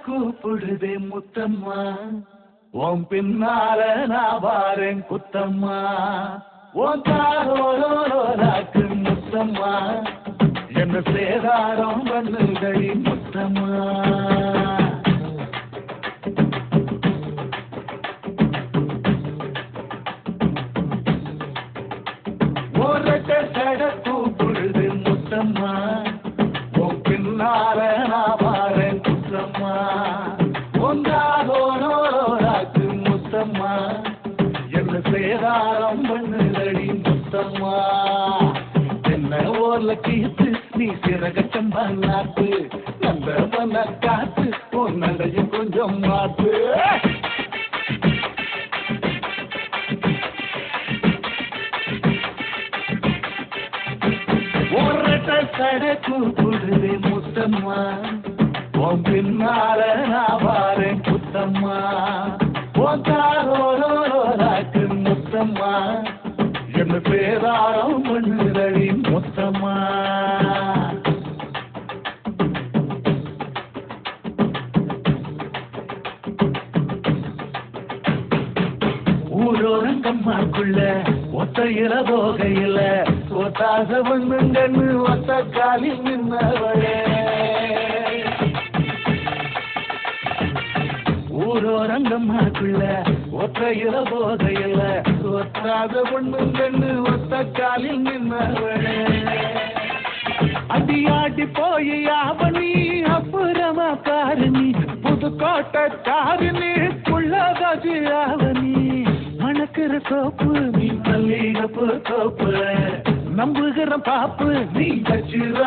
கூப்பிடுதே முத்தம்மா, உன் பின்னால நான் வாரேன் குத்தம்மா, உன் காரோராக்கு முத்தம்மா, என்ன சேதாரம் பண்ணுதடி முத்தம்மா. ஒரு சட கூப்பிடுது முத்தம்மா, உன் தீர்த்து நீ சிறகச்சம்பா நாட்டு நந்தவன காத்து உன் நடையும் கொஞ்சம் மாத்து கடை கூப்பிடுவே முத்தம்மா உன் பின்னால நான் வாரேன் குத்தம்மா உன் காரோராக்கு முத்தம்மா என்ன பேராரம் பண்ணுதடி முத்தம்மா ஊரோரங்கம்மாக்குள்ள ஒத்தையில போகையில ஒத்தாச பண்ணுங்கன்னு ஒத்த காலில் நின்னவளே ஊரோரங்கம்மாக்குள்ள ஒத்தையில போகையில ஒத்தாச பண்ணுங்கன்னு ஒத்த காலில் நின்னவளே அடியாடி போய் அவனி அப்புறமா காரணி புதுக்கோட்டை காரணி புள்ளதாச்சு அவனி மணக்கிற சோப்பு நீ மல்லிகப்பு சோப்பு நம்புகிற பாப்பு நீ கச்சிரா